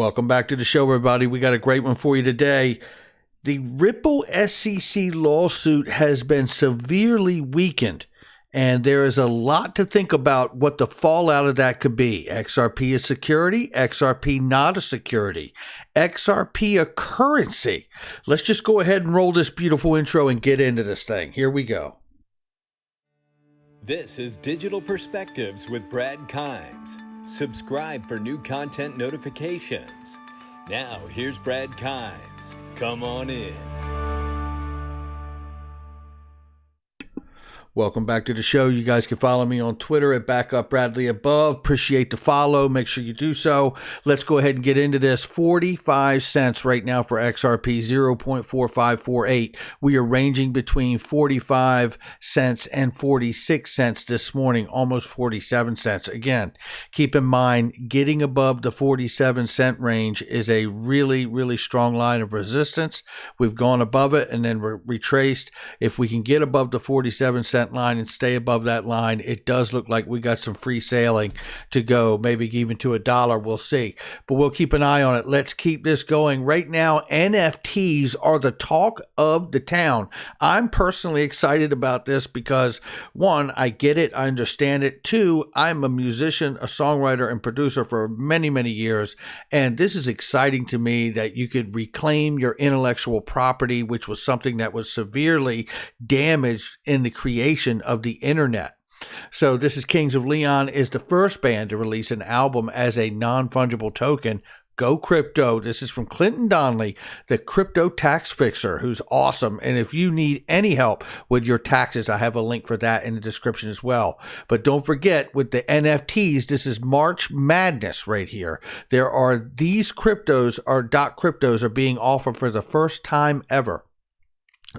Welcome back to the show, everybody. We got a great one for you today. The Ripple SEC lawsuit has been severely weakened, and there is a lot to think about what the fallout of that could be. XRP a security, XRP not a security, XRP a currency. Let's just go ahead and roll this beautiful intro and get into this thing. Here we go. This is Digital Perspectives with Brad Kimes. Subscribe for new content notifications. Now, here's Brad Kimes. Come on in. Welcome back to the show. You guys can follow me on Twitter at BackupBradleyAbove. Appreciate the follow. Make sure you do so. Let's go ahead and get into this. 45 cents right now for XRP, 0.4548. We are ranging between 45 cents and 46 cents this morning, almost 47 cents. Again, keep in mind, getting above the 47 cent range is a really, really strong line of resistance. We've gone above it and then retraced. If we can get above the 47 cent line and stay above that line, it does look like we got some free sailing to go, maybe even to $1. We'll see, but we'll keep an eye on it. Let's keep this going. Right now, NFTs are the talk of the town. I'm personally excited about this because, one, I get it, I understand it. Two, I'm a musician, a songwriter, and producer for many, many years, and this is exciting to me that you could reclaim your intellectual property, which was something that was severely damaged in the creation of the internet. So this is Kings of Leon is the first band to release an album as a non-fungible token. Go crypto. This is from Clinton Donnelly, the crypto tax fixer, who's awesome. And if you need any help with your taxes, I have a link for that in the description as well. But don't forget, with the NFTs, this is March Madness right here. There are these cryptos, or .cryptos, are being offered for the first time ever.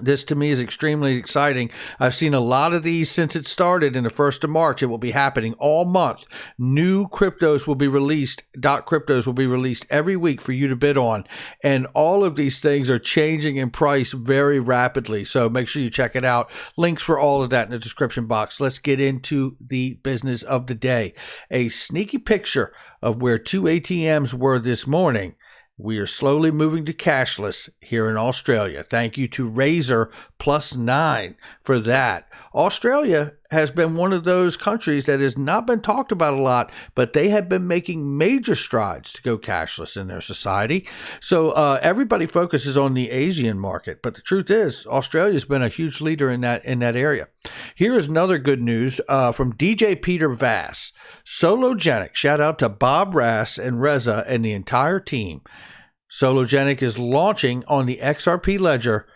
This to me is extremely exciting. I've seen a lot of these since it started in the 1st of March. It will be happening all month. New cryptos will be released. Cryptos will be released every week for you to bid on. And all of these things are changing in price very rapidly. So make sure you check it out. Links for all of that in the description box. Let's get into the business of the day. A sneaky picture of where two ATMs were this morning. We are slowly moving to cashless here in Australia. Thank you to Razor +9 for that. Australia has been one of those countries that has not been talked about a lot, but they have been making major strides to go cashless in their society. So everybody focuses on the Asian market, but the truth is Australia has been a huge leader in that area. Here is another good news from DJ Peter Vass. Sologenic, shout out to Bob Rass and Reza and the entire team. Sologenic is launching on the XRP ledger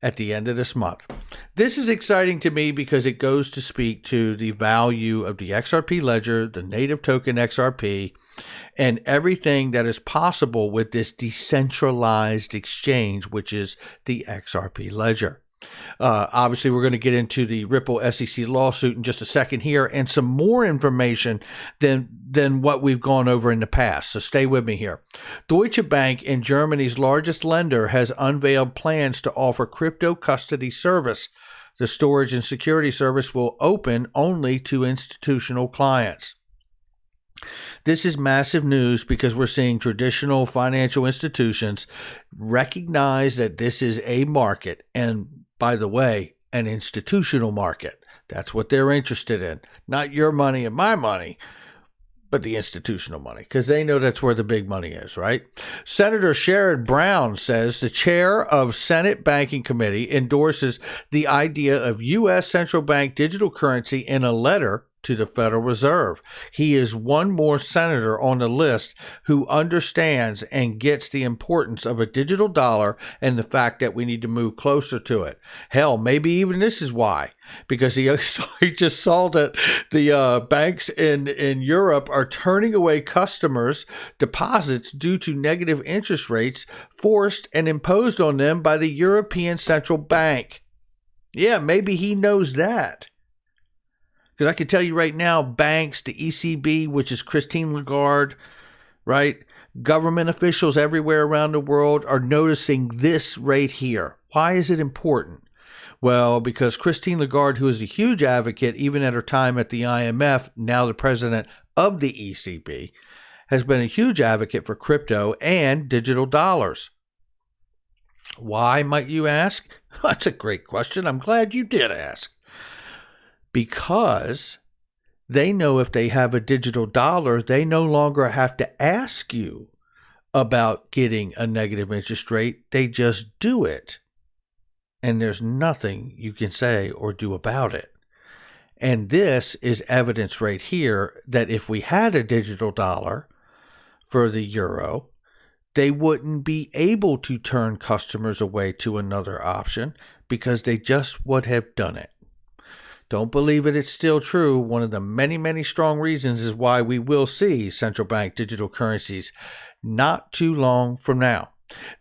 at the end of this month. This is exciting to me because it goes to speak to the value of the XRP ledger, the native token XRP, and everything that is possible with this decentralized exchange, which is the XRP ledger. Obviously, we're going to get into the Ripple SEC lawsuit in just a second here and some more information than what we've gone over in the past. So stay with me here. Deutsche Bank, and Germany's largest lender, has unveiled plans to offer crypto custody service. The storage and security service will open only to institutional clients. This is massive news because we're seeing traditional financial institutions recognize that this is a market, and by the way, an institutional market. That's what they're interested in. Not your money and my money, but the institutional money, because they know that's where the big money is, right? Senator Sherrod Brown says the chair of Senate Banking Committee endorses the idea of U.S. central bank digital currency in a letter to the Federal Reserve. He is one more senator on the list who understands and gets the importance of a digital dollar and the fact that we need to move closer to it. Hell, maybe even this is why. Because he just saw that the banks in Europe are turning away customers' deposits due to negative interest rates forced and imposed on them by the European Central Bank. Yeah, maybe he knows that. Because I can tell you right now, banks, the ECB, which is Christine Lagarde, right? Government officials everywhere around the world are noticing this right here. Why is it important? Well, because Christine Lagarde, who is a huge advocate, even at her time at the IMF, now the president of the ECB, has been a huge advocate for crypto and digital dollars. Why, might you ask? That's a great question. I'm glad you did ask. Because they know if they have a digital dollar, they no longer have to ask you about getting a negative interest rate. They just do it. And there's nothing you can say or do about it. And this is evidence right here that if we had a digital dollar for the euro, they wouldn't be able to turn customers away to another option because they just would have done it. Don't believe it, it's still true. One of the many, many strong reasons is why we will see central bank digital currencies not too long from now.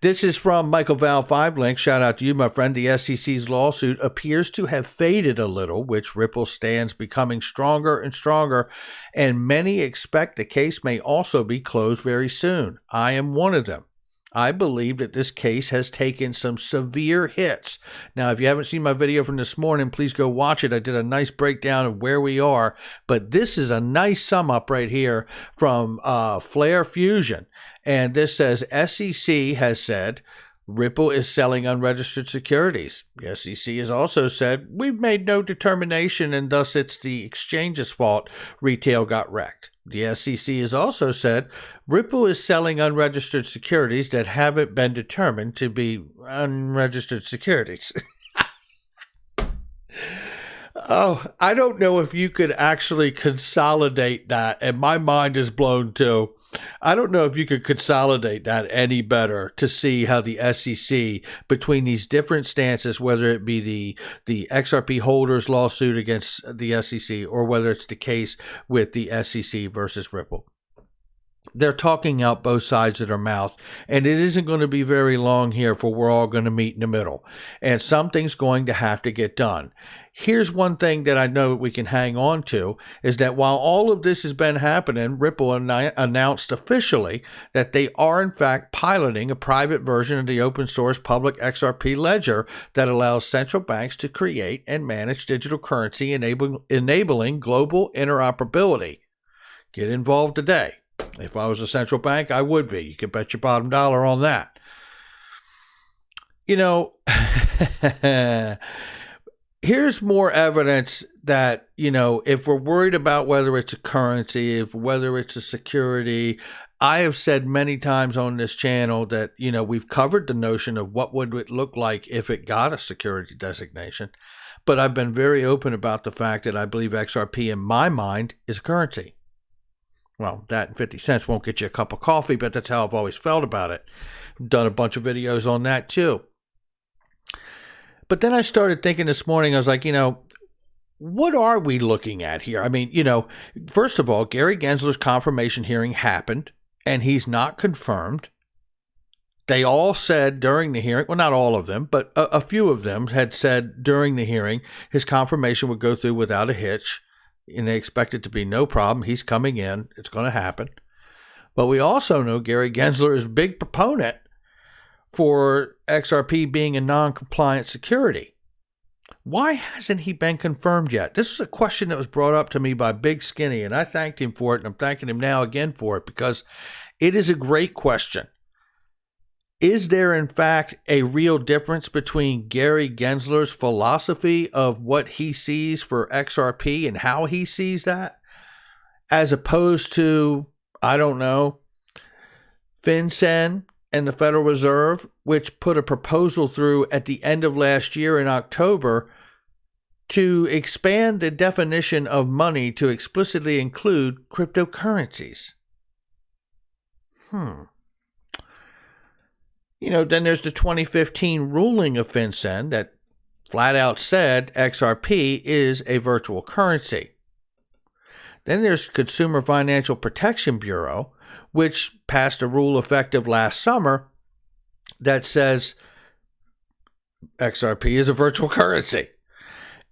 This is from Michael Val 5 Link. Shout out to you, my friend. The SEC's lawsuit appears to have faded a little, which Ripple stands becoming stronger and stronger, and many expect the case may also be closed very soon. I am one of them. I believe that this case has taken some severe hits. Now, if you haven't seen my video from this morning, please go watch it. I did a nice breakdown of where we are, but this is a nice sum up right here from Flare Fusion. And this says SEC has said Ripple is selling unregistered securities. The SEC has also said we've made no determination and thus it's the exchange's fault retail got wrecked. The SEC has also said Ripple is selling unregistered securities that haven't been determined to be unregistered securities. Oh, I don't know if you could actually consolidate that, and my mind is blown too. I don't know if you could consolidate that any better to see how the SEC, between these different stances, whether it be the XRP holders lawsuit against the SEC or whether it's the case with the SEC versus Ripple. They're talking out both sides of their mouth, and it isn't going to be very long here for we're all going to meet in the middle, and something's going to have to get done. Here's one thing that I know we can hang on to is that while all of this has been happening, Ripple announced officially that they are in fact piloting a private version of the open source public XRP ledger that allows central banks to create and manage digital currency, enabling global interoperability. Get involved today. If I was a central bank, I would be. You can bet your bottom dollar on that. You know, here's more evidence that, you know, if we're worried about whether it's a currency, whether it's a security, I have said many times on this channel that, you know, we've covered the notion of what would it look like if it got a security designation. But I've been very open about the fact that I believe XRP, in my mind, is a currency. Well, that and 50 cents won't get you a cup of coffee, but that's how I've always felt about it. I've done a bunch of videos on that too. But then I started thinking this morning, I was like, you know, what are we looking at here? I mean, you know, first of all, Gary Gensler's confirmation hearing happened, and he's not confirmed. They all said during the hearing, well, not all of them, but a few of them had said during the hearing his confirmation would go through without a hitch. And they expect it to be no problem. He's coming in. It's going to happen. But we also know Gary Gensler is a big proponent for XRP being a non-compliant security. Why hasn't he been confirmed yet? This is a question that was brought up to me by Big Skinny, and I thanked him for it, and I'm thanking him now again for it because it is a great question. Is there, in fact, a real difference between Gary Gensler's philosophy of what he sees for XRP and how he sees that, as opposed to, I don't know, FinCEN and the Federal Reserve, which put a proposal through at the end of last year in October to expand the definition of money to explicitly include cryptocurrencies? You know, then there's the 2015 ruling of FinCEN that flat out said XRP is a virtual currency. Then there's Consumer Financial Protection Bureau, which passed a rule effective last summer that says XRP is a virtual currency.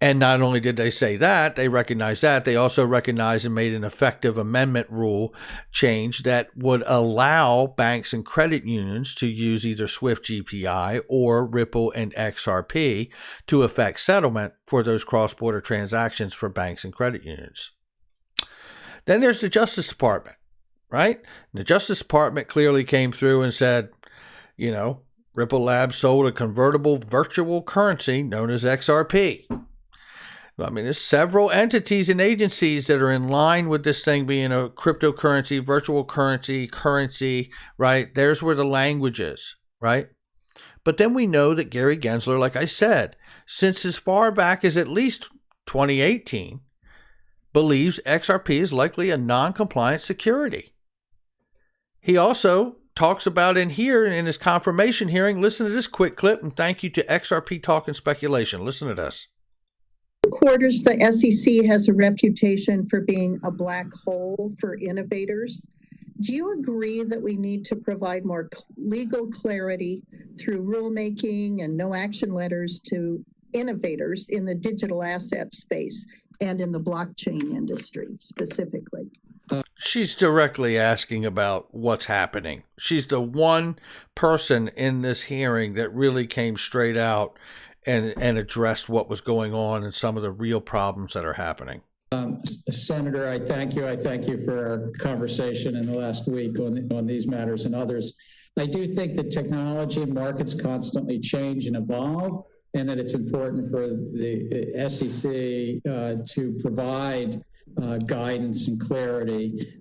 And not only did they say that, they recognized that, they also recognized and made an effective amendment rule change that would allow banks and credit unions to use either Swift GPI or Ripple and XRP to effect settlement for those cross-border transactions for banks and credit unions. Then there's the Justice Department, right? And the Justice Department clearly came through and said, Ripple Labs sold a convertible virtual currency known as XRP. I mean, there's several entities and agencies that are in line with this thing being a cryptocurrency, virtual currency, right? There's where the language is, right? But then we know that Gary Gensler, like I said, since as far back as at least 2018, believes XRP is likely a non-compliant security. He also talks about in here in his confirmation hearing. Listen to this quick clip, and thank you to XRP Talk and Speculation. Listen to this. Quarters, the SEC has a reputation for being a black hole for innovators. Do you agree that we need to provide more legal clarity through rulemaking and no action letters to innovators in the digital asset space and in the blockchain industry specifically? She's directly asking about what's happening. She's the one person in this hearing that really came straight out and addressed what was going on and some of the real problems that are happening. Senator, I thank you. I thank you for our conversation in the last week on these matters and others. I do think that technology and markets constantly change and evolve, and that it's important for the SEC to provide guidance and clarity.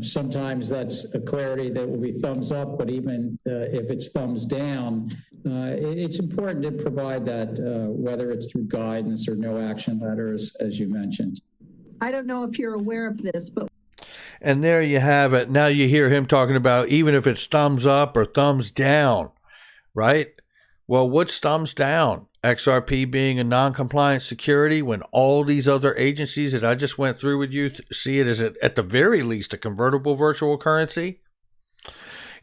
Sometimes that's a clarity that will be thumbs up, but even if it's thumbs down, it's important to provide that, whether it's through guidance or no action letters, as you mentioned. I don't know if you're aware of this, but... And there you have it. Now you hear him talking about even if it's thumbs up or thumbs down, right? Well, what's thumbs down? XRP being a non-compliant security when all these other agencies that I just went through with you see it as at the very least a convertible virtual currency.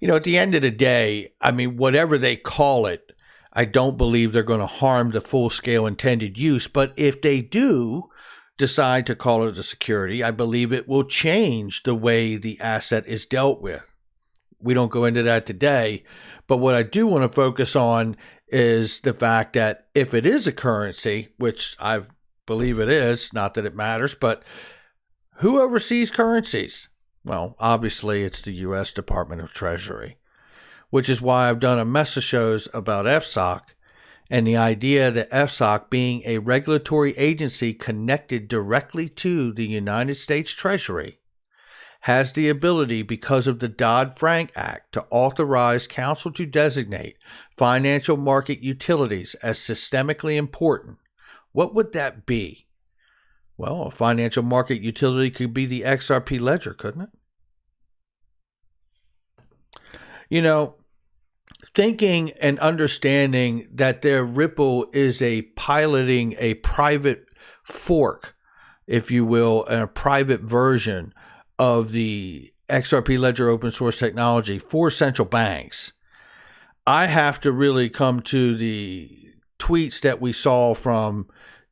At the end of the day, I mean, whatever they call it, I don't believe they're going to harm the full-scale intended use. But if they do decide to call it a security, I believe it will change the way the asset is dealt with. We don't go into that today. But what I do want to focus on is the fact that if it is a currency, which I believe it is, not that it matters, but who oversees currencies? Well, obviously it's the U.S. Department of Treasury, which is why I've done a mess of shows about FSOC and the idea that FSOC being a regulatory agency connected directly to the United States Treasury has the ability, because of the Dodd-Frank Act, to authorize counsel to designate financial market utilities as systemically important. What would that be? Well, a financial market utility could be the XRP ledger, couldn't it? Thinking and understanding that their Ripple is piloting a private fork, if you will, and a private version of the XRP ledger open source technology for central banks. I have to really come to the tweets that we saw from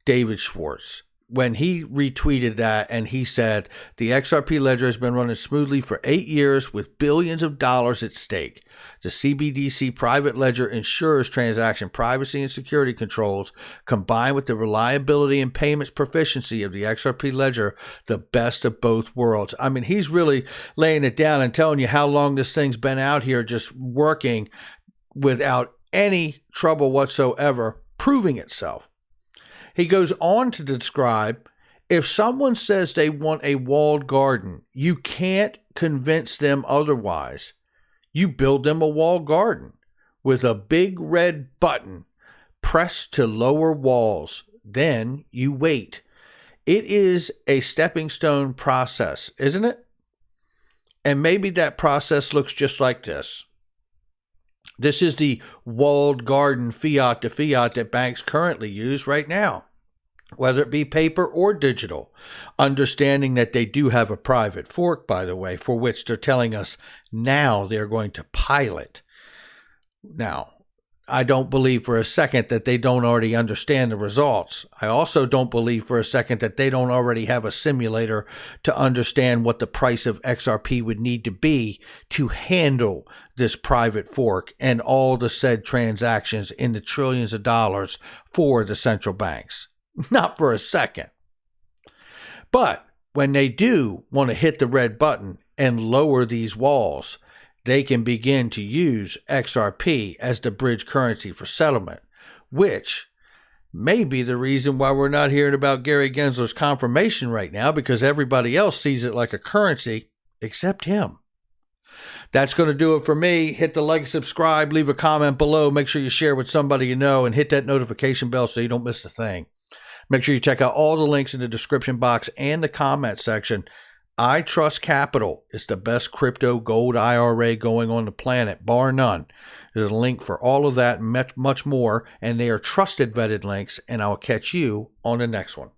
David Schwartz when he retweeted that, and he said the XRP ledger has been running smoothly for 8 years with billions of dollars at stake. The CBDC private ledger ensures transaction privacy and security controls, combined with the reliability and payments proficiency of the XRP ledger, the best of both worlds. I mean, he's really laying it down and telling you how long this thing's been out here just working without any trouble whatsoever, proving itself. He goes on to describe, if someone says they want a walled garden, you can't convince them otherwise. You build them a walled garden with a big red button pressed to lower walls. Then you wait. It is a stepping stone process, isn't it? And maybe that process looks just like this. This is the walled garden fiat to fiat that banks currently use right now, whether it be paper or digital, understanding that they do have a private fork, by the way, for which they're telling us now they're going to pilot. Now, I don't believe for a second that they don't already understand the results. I also don't believe for a second that they don't already have a simulator to understand what the price of XRP would need to be to handle this private fork and all the said transactions in the trillions of dollars for the central banks. Not for a second. But when they do want to hit the red button, and lower these walls, they can begin to use XRP as the bridge currency for settlement, which may be the reason why we're not hearing about Gary Gensler's confirmation right now, because everybody else sees it like a currency except him. That's going to do it for me. Hit the like, subscribe, leave a comment below. Make sure you share with somebody you know, and hit that notification bell so you don't miss a thing. Make sure you check out all the links in the description box and the comment section. I Trust Capital is the best crypto gold IRA going on the planet, bar none. There's a link for all of that and much more, and they are trusted, vetted links, and I'll catch you on the next one.